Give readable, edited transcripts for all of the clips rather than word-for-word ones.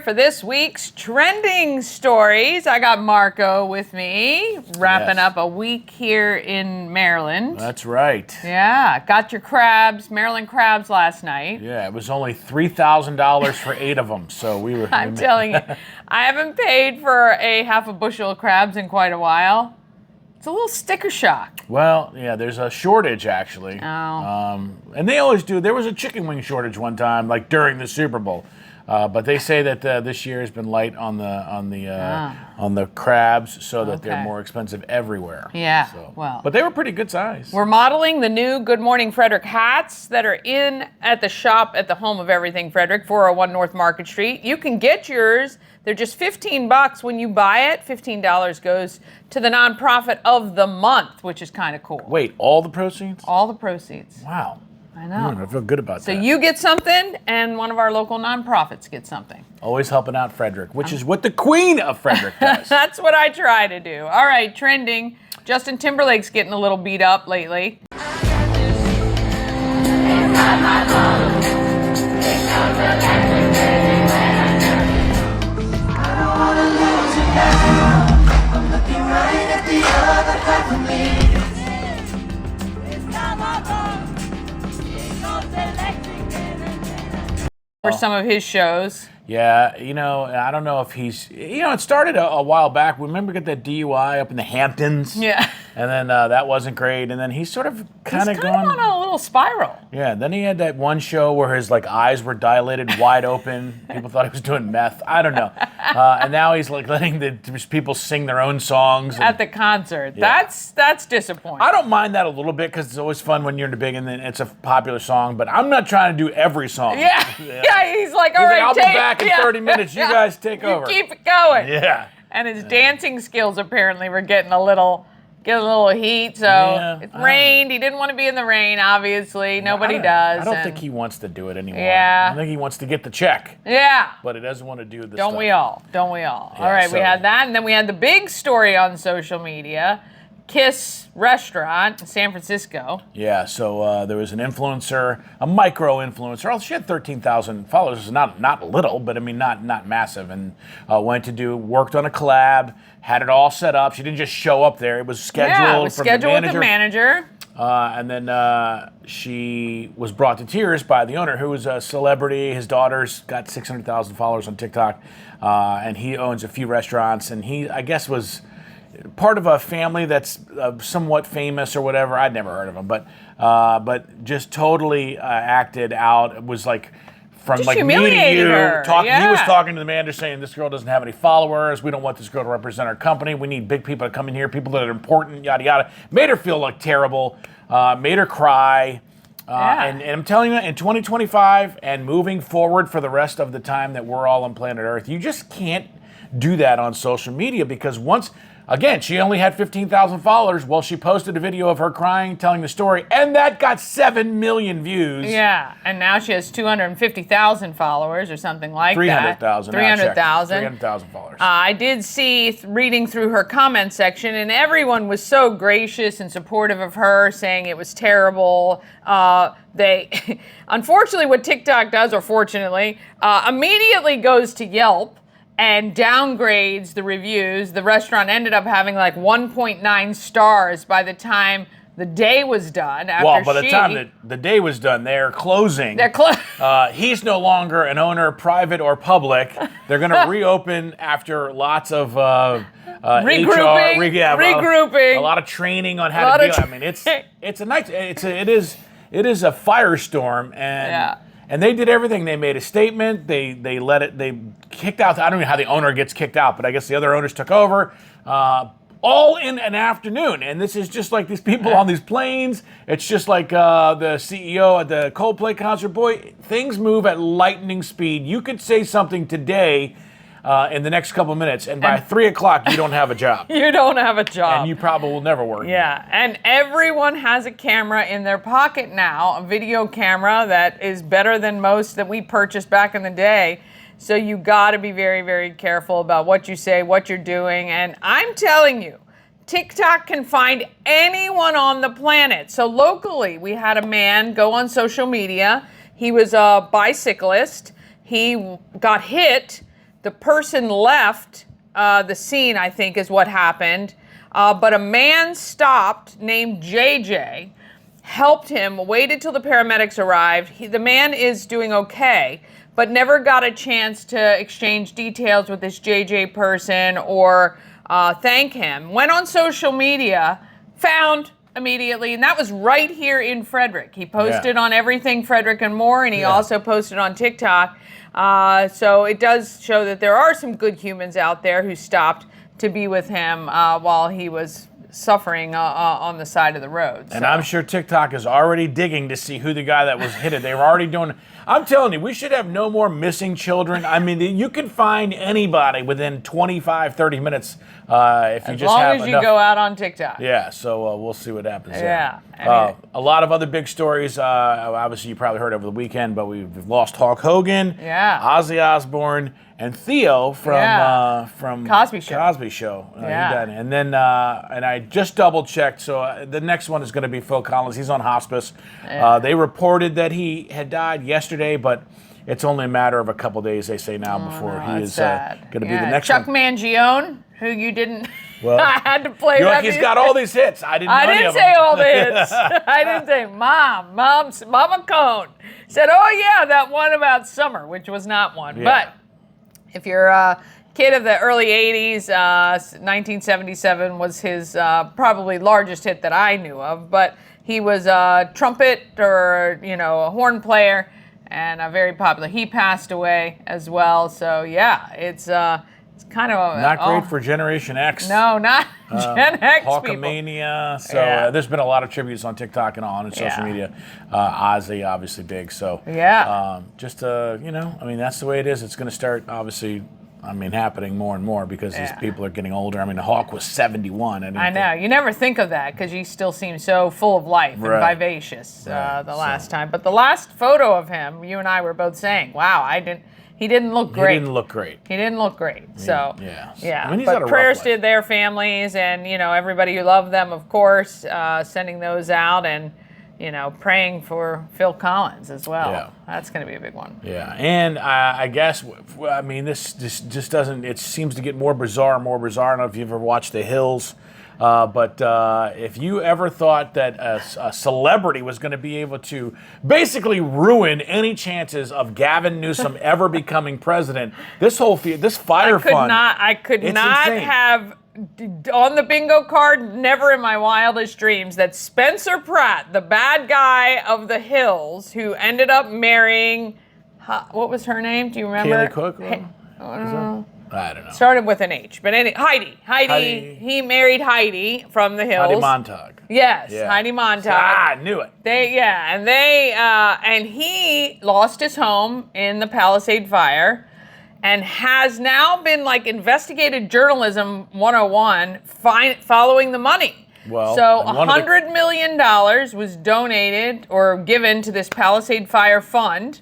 for this week's trending stories. I got Marco with me, wrapping up a week here in Maryland. That's right. Yeah, got your crabs, Maryland crabs last night. Yeah, it was only $3,000 for 8 of them, so we were... I'm telling you, I haven't paid for a half a bushel of crabs in quite a while. It's a little sticker shock. Well, yeah, there's a shortage, actually. Oh. And they always do. There was a chicken wing shortage one time, like during the Super Bowl. But they say that this year has been light on the crabs, so that they're more expensive everywhere. Yeah, so. well. But they were pretty good size. We're modeling the new Good Morning Frederick hats that are in at the shop at the home of everything Frederick, 401 North Market Street. You can get yours. They're just $15 when you buy it. $15 goes to the nonprofit of the month, which is kind of cool. Wait, all the proceeds? All the proceeds. Wow. I know. I feel good about that. So you get something, and one of our local nonprofits gets something. Always helping out Frederick, which is what the Queen of Frederick does. That's what I try to do. All right, trending. Justin Timberlake's getting a little beat up lately. For some of his shows. Yeah, I don't know if he's... it started a while back. Remember get that DUI up in the Hamptons? Yeah. And then that wasn't great. And then he's sort of kind of gone... on a little spiral. Yeah, then he had that one show where his eyes were dilated wide open. People thought he was doing meth. I don't know. And now he's letting the people sing their own songs. At the concert. Yeah. That's disappointing. I don't mind that a little bit because it's always fun when you're in the big and then it's a popular song, but I'm not trying to do every song. Yeah, he's like, all right, I'll be back in 30 minutes. You guys take over. Keep it going. Yeah. And his dancing skills apparently were getting a little heat. So it rained. He didn't want to be in the rain, obviously. Nobody does. I don't think he wants to do it anymore. Yeah. I think he wants to get the check. Yeah. But he doesn't want to do this Don't stuff. we all? Don't we all? Yeah, all right, we had that. And then we had the big story on social media. Kiss restaurant in San Francisco. Yeah, so there was an influencer, a micro-influencer. Oh, she had 13,000 followers. Not little, but I mean not massive. And worked on a collab, had it all set up. She didn't just show up there. It was scheduled. Yeah, it was scheduled with the manager. And then she was brought to tears by the owner, who was a celebrity. His daughter's got 600,000 followers on TikTok, and he owns a few restaurants. And he, I guess, was part of a family that's somewhat famous or whatever. I'd never heard of him, but just totally acted out. It was like from just me to you. Yeah. He was talking to the manager saying, "This girl doesn't have any followers. We don't want this girl to represent our company. We need big people to come in here, people that are important, yada yada." Made her feel like terrible. Made her cry. And I'm telling you, in 2025 and moving forward for the rest of the time that we're all on planet Earth, you just can't do that on social media because again, she only had 15,000 followers. Well, she posted a video of her crying, telling the story, and that got 7 million views. Yeah, and now she has 250,000 followers or something like 300,000. 300,000. 300,000 followers. I did see, reading through her comment section, and everyone was so gracious and supportive of her, saying it was terrible. They, unfortunately, what TikTok does, or fortunately, immediately goes to Yelp and downgrades the reviews. The restaurant ended up having 1.9 stars by the time the day was done. By the time that the day was done, they're closing. He's no longer an owner, private or public. They're going to reopen after lots of regrouping, a lot of training on how to deal. I mean, it is a firestorm, and they did everything. They made a statement. They kicked out. I don't know how the owner gets kicked out, but I guess the other owners took over. All in an afternoon. And this is just like these people on these planes. It's just like the CEO at the Coldplay concert. Boy, things move at lightning speed. You could say something today in the next couple of minutes, and by 3 o'clock, you don't have a job. You don't have a job. And you probably will never work. Yeah, and everyone has a camera in their pocket now, a video camera that is better than most that we purchased back in the day. So you got to be very, very careful about what you say, what you're doing. And I'm telling you, TikTok can find anyone on the planet. So locally, we had a man go on social media. He was a bicyclist. He got hit the person left the scene, I think is what happened. But a man stopped named JJ, helped him, waited till the paramedics arrived. The man is doing okay, but never got a chance to exchange details with this JJ person or thank him. Went on social media, found immediately, and that was right here in Frederick. He posted on everything Frederick and more, and he also posted on TikTok. So it does show that there are some good humans out there who stopped to be with him while he was suffering on the side of the road. And I'm sure TikTok is already digging to see who the guy that was hit it. They were already doing. I'm telling you, we should have no more missing children. I mean, you can find anybody within 25, 30 minutes if you just have enough. As long as you go out on TikTok. Yeah, so we'll see what happens there. A lot of other big stories. Obviously, you probably heard over the weekend, but we've lost Hulk Hogan, Ozzy Osbourne, and Theo from Cosby Show. Cosby Show. He died. And then and I just double checked. So the next one is going to be Phil Collins. He's on hospice. They reported that he had died yesterday, but it's only a matter of a couple days, they say now, before he is going to be the next Chuck one. Mangione, who you didn't. Well, I had to play. You're like, he's got all these hits. I didn't say all the hits. I didn't say Mama Cone said, "Oh yeah, that one about summer," which was not one. But if you're a kid of the early '80s, 1977 was his probably largest hit that I knew of. But he was a trumpet or a horn player and very popular. He passed away as well. So yeah, it's kind of not great for Generation X. No, not Gen X Hulkamania. So there's been a lot of tributes on TikTok and on social media. Ozzy, obviously big. So just I mean, that's the way it is. It's going to start, obviously, happening more and more because these people are getting older. I mean, the Hawk was 71. I know. You never think of that because he still seems so full of life and vivacious the last time. But the last photo of him, you and I were both saying, wow, he didn't look great. He didn't look great. So, I mean, he's but prayers to their families and, everybody who loved them, of course, sending those out and, praying for Phil Collins as well. Yeah. That's going to be a big one. Yeah, and I guess, this just doesn't, it seems to get more bizarre and more bizarre. I don't know if you've ever watched The Hills. But if you ever thought that a celebrity was going to be able to basically ruin any chances of Gavin Newsom ever becoming president, this fire fund, I could not have on the bingo card, never in my wildest dreams, that Spencer Pratt, the bad guy of The Hills, who ended up marrying, what was her name? Do you remember? Kaylee Cook? I don't know. Started with an H, but Heidi. He married Heidi from The Hills. Heidi Montag. Yes, Heidi Montag. I knew it. And he lost his home in the Palisade fire, and has now been investigated journalism 101, following the money. Well, so $100 million was donated or given to this Palisade Fire Fund.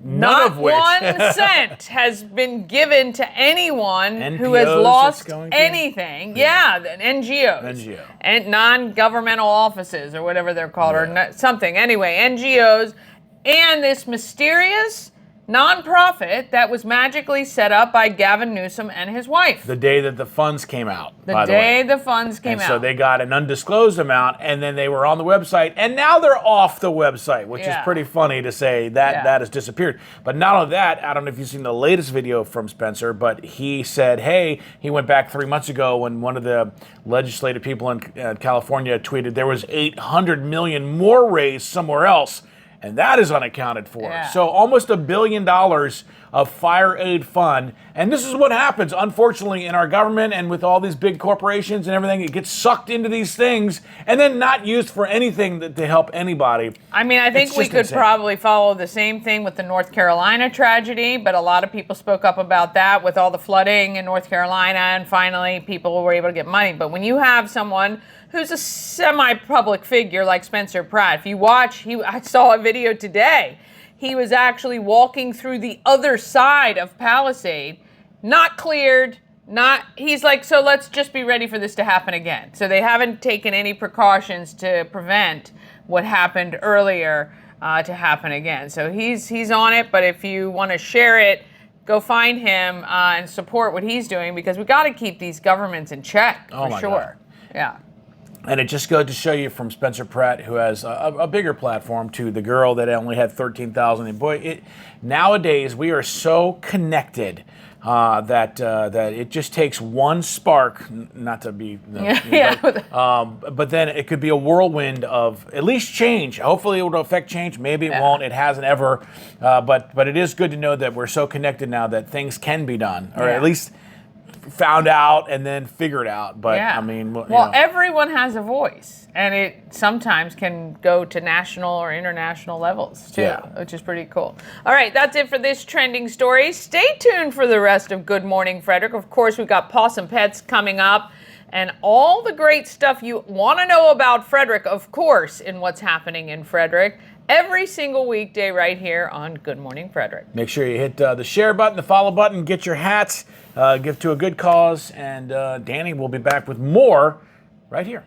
None of which. Not 1 cent has been given to anyone who has lost anything. NGOs. And non-governmental offices or whatever they're called or something. Anyway, NGOs and this mysterious nonprofit that was magically set up by Gavin Newsom and his wife. The day that the funds came out. The day the funds came out. So they got an undisclosed amount, and then they were on the website, and now they're off the website, which is pretty funny to say that has disappeared. But not only that, I don't know if you've seen the latest video from Spencer, but he said, hey, he went back 3 months ago when one of the legislative people in California tweeted there was $800 million more raised somewhere else. And that is unaccounted for. Yeah. So almost $1 billion of fire aid fund. And this is what happens, unfortunately, in our government and with all these big corporations and everything. It gets sucked into these things and then not used for anything to help anybody. I mean, I think we could probably follow the same thing with the North Carolina tragedy, but a lot of people spoke up about that with all the flooding in North Carolina, and finally people were able to get money. But when you have someone who's a semi-public figure like Spencer Pratt, if you watch, I saw a video today, he was actually walking through the other side of Palisade, not cleared, he's like, so let's just be ready for this to happen again. So they haven't taken any precautions to prevent what happened earlier to happen again. So he's on it, but if you want to share it, go find him and support what he's doing, because we got to keep these governments in check for sure. God. Yeah. And it just goes to show you, from Spencer Pratt, who has a bigger platform, to the girl that only had 13,000. And boy, nowadays we are so connected that it just takes one spark, not to be, but then it could be a whirlwind of at least change. Hopefully it will affect change. Maybe it won't. It hasn't ever. But it is good to know that we're so connected now that things can be done, or at least found out and then figured out. But I mean, everyone has a voice, and it sometimes can go to national or international levels too, which is pretty cool. All right, that's it for this trending story. Stay tuned for the rest of Good Morning Frederick. Of course, we've got Possum Pets coming up, and all the great stuff you want to know about Frederick, of course, in what's happening in Frederick, every single weekday right here on Good Morning Frederick. Make sure you hit the share button, the follow button, get your hats, give to a good cause, and Danny will be back with more right here.